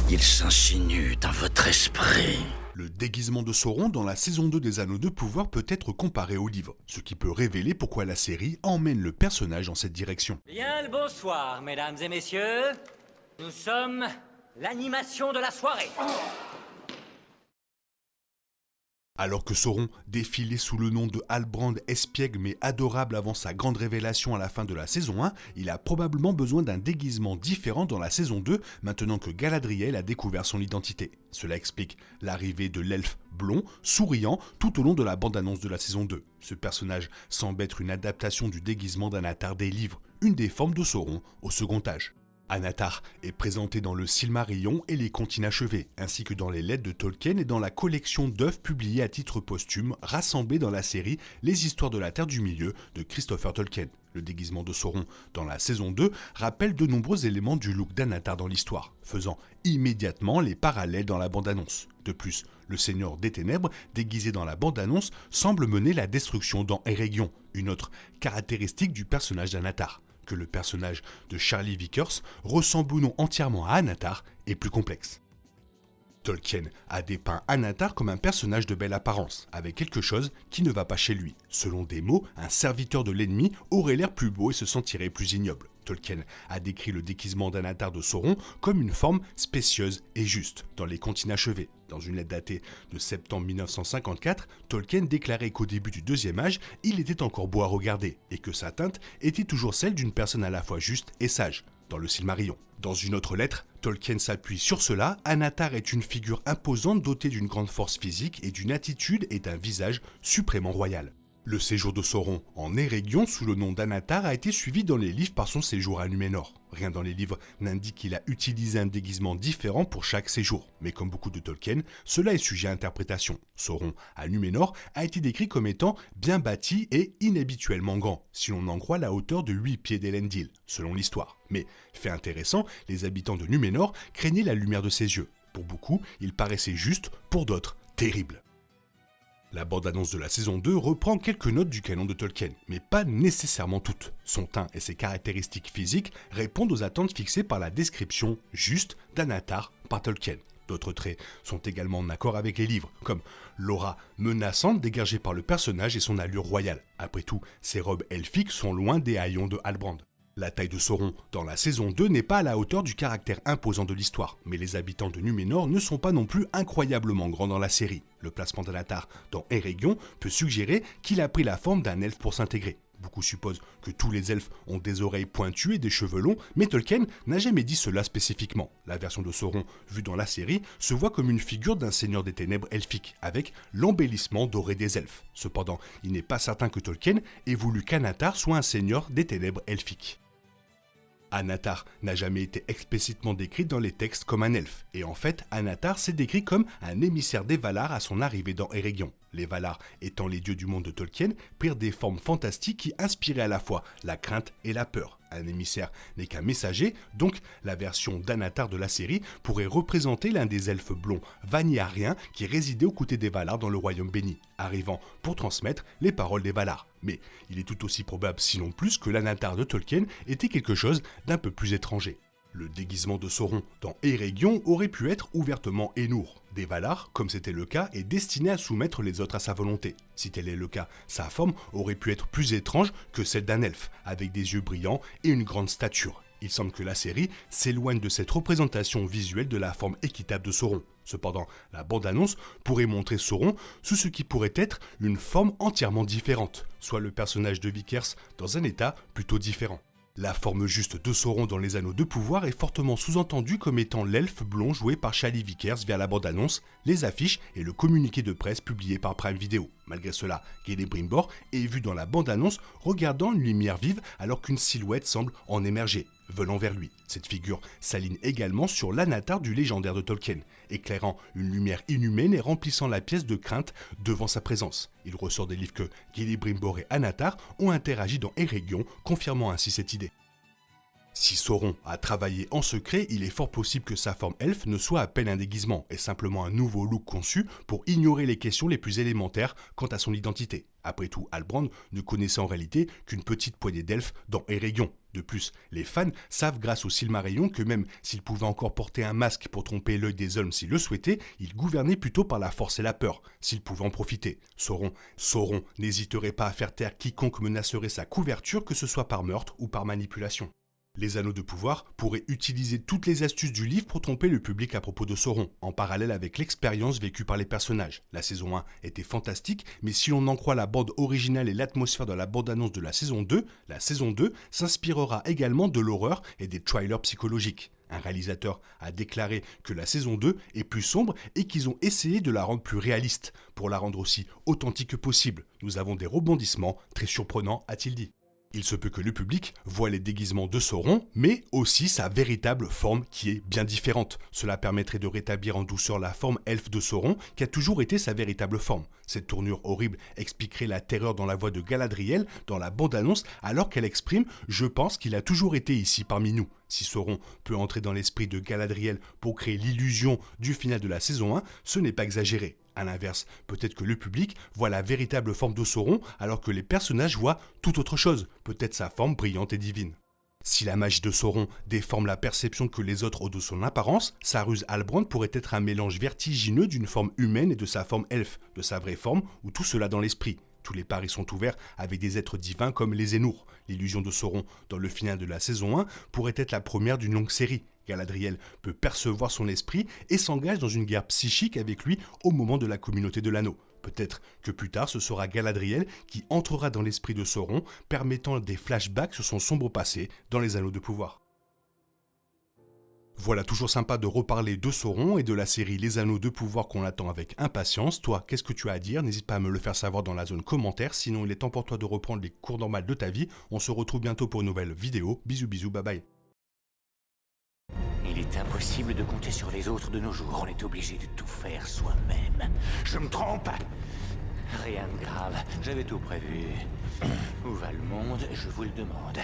Il s'insinue dans votre esprit. Le déguisement de Sauron dans la saison 2 des Anneaux de Pouvoir peut être comparé au livre, ce qui peut révéler pourquoi la série emmène le personnage dans cette direction. Bien le bonsoir, mesdames et messieurs. Nous sommes l'animation de la soirée. Alors que Sauron défilait sous le nom de Halbrand espiègle mais adorable avant sa grande révélation à la fin de la saison 1, il a probablement besoin d'un déguisement différent dans la saison 2 maintenant que Galadriel a découvert son identité. Cela explique l'arrivée de l'elfe blond, souriant tout au long de la bande-annonce de la saison 2. Ce personnage semble être une adaptation du déguisement d'Anatar des livres, une des formes de Sauron au second âge. Anatar est présenté dans le Silmarillion et les Contes inachevés, ainsi que dans les lettres de Tolkien et dans la collection d'œuvres publiées à titre posthume rassemblées dans la série Les Histoires de la Terre du Milieu de Christopher Tolkien. Le déguisement de Sauron dans la saison 2 rappelle de nombreux éléments du look d'Anatar dans l'histoire, faisant immédiatement les parallèles dans la bande-annonce. De plus, le Seigneur des Ténèbres, déguisé dans la bande-annonce, semble mener la destruction dans Eregion, une autre caractéristique du personnage d'Anatar. Que le personnage de Charlie Vickers ressemble ou non entièrement à Anatar est plus complexe. Tolkien a dépeint Anatar comme un personnage de belle apparence, avec quelque chose qui ne va pas chez lui. Selon des mots, un serviteur de l'ennemi aurait l'air plus beau et se sentirait plus ignoble. Tolkien a décrit le déguisement d'Anatar de Sauron comme une forme spécieuse et juste dans les Contes inachevés. Dans une lettre datée de septembre 1954, Tolkien déclarait qu'au début du Deuxième Âge, il était encore beau à regarder et que sa teinte était toujours celle d'une personne à la fois juste et sage, dans le Silmarillion. Dans une autre lettre, Tolkien s'appuie sur cela. Anatar est une figure imposante dotée d'une grande force physique et d'une attitude et d'un visage suprêmement royal. Le séjour de Sauron en Eregion sous le nom d'Anatar a été suivi dans les livres par son séjour à Núménor. Rien dans les livres n'indique qu'il a utilisé un déguisement différent pour chaque séjour, mais comme beaucoup de Tolkien, cela est sujet à interprétation. Sauron à Núménor a été décrit comme étant bien bâti et inhabituellement grand, si l'on en croit la hauteur de 8 pieds d'Elendil, selon l'histoire. Mais, fait intéressant, les habitants de Núménor craignaient la lumière de ses yeux. Pour beaucoup, il paraissait juste, pour d'autres, terrible. La bande-annonce de la saison 2 reprend quelques notes du canon de Tolkien, mais pas nécessairement toutes. Son teint et ses caractéristiques physiques répondent aux attentes fixées par la description juste d'Anatar par Tolkien. D'autres traits sont également en accord avec les livres, comme l'aura menaçante dégagée par le personnage et son allure royale. Après tout, ses robes elfiques sont loin des haillons de Halbrand. La taille de Sauron dans la saison 2 n'est pas à la hauteur du caractère imposant de l'histoire, mais les habitants de Núménor ne sont pas non plus incroyablement grands dans la série. Le placement d'Anatar dans Eregion peut suggérer qu'il a pris la forme d'un elfe pour s'intégrer. Beaucoup supposent que tous les elfes ont des oreilles pointues et des cheveux longs, mais Tolkien n'a jamais dit cela spécifiquement. La version de Sauron vue dans la série se voit comme une figure d'un seigneur des ténèbres elfique, avec l'embellissement doré des elfes. Cependant, il n'est pas certain que Tolkien ait voulu qu'Anatar soit un seigneur des ténèbres elfiques. Anatar n'a jamais été explicitement décrit dans les textes comme un elfe, et en fait, Anatar s'est décrit comme un émissaire des Valar à son arrivée dans Eregion. Les Valar, étant les dieux du monde de Tolkien, prirent des formes fantastiques qui inspiraient à la fois la crainte et la peur. Un émissaire n'est qu'un messager, donc la version d'Anatar de la série pourrait représenter l'un des elfes blonds vanyariens qui résidaient aux côtés des Valar dans le royaume béni, arrivant pour transmettre les paroles des Valar. Mais il est tout aussi probable, sinon plus, que l'Anatar de Tolkien était quelque chose d'un peu plus étranger. Le déguisement de Sauron dans Eregion aurait pu être ouvertement Ainur. Des Valar, comme c'était le cas, est destiné à soumettre les autres à sa volonté. Si tel est le cas, sa forme aurait pu être plus étrange que celle d'un elfe, avec des yeux brillants et une grande stature. Il semble que la série s'éloigne de cette représentation visuelle de la forme équitable de Sauron. Cependant, la bande-annonce pourrait montrer Sauron sous ce qui pourrait être une forme entièrement différente, soit le personnage de Vickers dans un état plutôt différent. La forme juste de Sauron dans les Anneaux de Pouvoir est fortement sous-entendue comme étant l'elfe blond joué par Charlie Vickers via la bande-annonce, les affiches et le communiqué de presse publié par Prime Video. Malgré cela, Celebrimbor est vu dans la bande-annonce regardant une lumière vive alors qu'une silhouette semble en émerger, venant vers lui. Cette figure s'aligne également sur l'Anatar du légendaire de Tolkien, éclairant une lumière inhumaine et remplissant la pièce de crainte devant sa présence. Il ressort des livres que Celebrimbor et Anatar ont interagi dans Eregion, confirmant ainsi cette idée. Si Sauron a travaillé en secret, il est fort possible que sa forme elfe ne soit à peine un déguisement, et simplement un nouveau look conçu pour ignorer les questions les plus élémentaires quant à son identité. Après tout, Halbrand ne connaissait en réalité qu'une petite poignée d'elfes dans Eregion. De plus, les fans savent grâce au Silmarillion que même s'il pouvait encore porter un masque pour tromper l'œil des hommes s'il le souhaitait, il gouvernait plutôt par la force et la peur, s'il pouvait en profiter. Sauron n'hésiterait pas à faire taire quiconque menacerait sa couverture, que ce soit par meurtre ou par manipulation. Les anneaux de pouvoir pourraient utiliser toutes les astuces du livre pour tromper le public à propos de Sauron, en parallèle avec l'expérience vécue par les personnages. La saison 1 était fantastique, mais si l'on en croit la bande originale et l'atmosphère de la bande-annonce de la saison 2 s'inspirera également de l'horreur et des trailers psychologiques. Un réalisateur a déclaré que la saison 2 est plus sombre et qu'ils ont essayé de la rendre plus réaliste, pour la rendre aussi authentique que possible. Nous avons des rebondissements très surprenants, a-t-il dit. Il se peut que le public voit les déguisements de Sauron, mais aussi sa véritable forme qui est bien différente. Cela permettrait de rétablir en douceur la forme elfe de Sauron, qui a toujours été sa véritable forme. Cette tournure horrible expliquerait la terreur dans la voix de Galadriel dans la bande-annonce, alors qu'elle exprime « Je pense qu'il a toujours été ici parmi nous ». Si Sauron peut entrer dans l'esprit de Galadriel pour créer l'illusion du final de la saison 1, ce n'est pas exagéré. A l'inverse, peut-être que le public voit la véritable forme de Sauron alors que les personnages voient tout autre chose, peut-être sa forme brillante et divine. Si la magie de Sauron déforme la perception que les autres ont de son apparence, sa ruse Halbrand pourrait être un mélange vertigineux d'une forme humaine et de sa forme elfe, de sa vraie forme, ou tout cela dans l'esprit. Tous les paris sont ouverts avec des êtres divins comme les Ainur. L'illusion de Sauron dans le final de la saison 1 pourrait être la première d'une longue série. Galadriel peut percevoir son esprit et s'engage dans une guerre psychique avec lui au moment de la communauté de l'anneau. Peut-être que plus tard ce sera Galadriel qui entrera dans l'esprit de Sauron, permettant des flashbacks sur son sombre passé dans les anneaux de pouvoir. Voilà, toujours sympa de reparler de Sauron et de la série Les Anneaux de Pouvoir qu'on attend avec impatience. Toi, qu'est-ce que tu as à dire? N'hésite pas à me le faire savoir dans la zone commentaire. Sinon, il est temps pour toi de reprendre les cours normaux de ta vie. On se retrouve bientôt pour une nouvelle vidéo. Bisous, bisous, bye bye. Il est impossible de compter sur les autres de nos jours. On est obligé de tout faire soi-même. Je me trompe? Rien de grave. J'avais tout prévu. Où va le monde? Je vous le demande.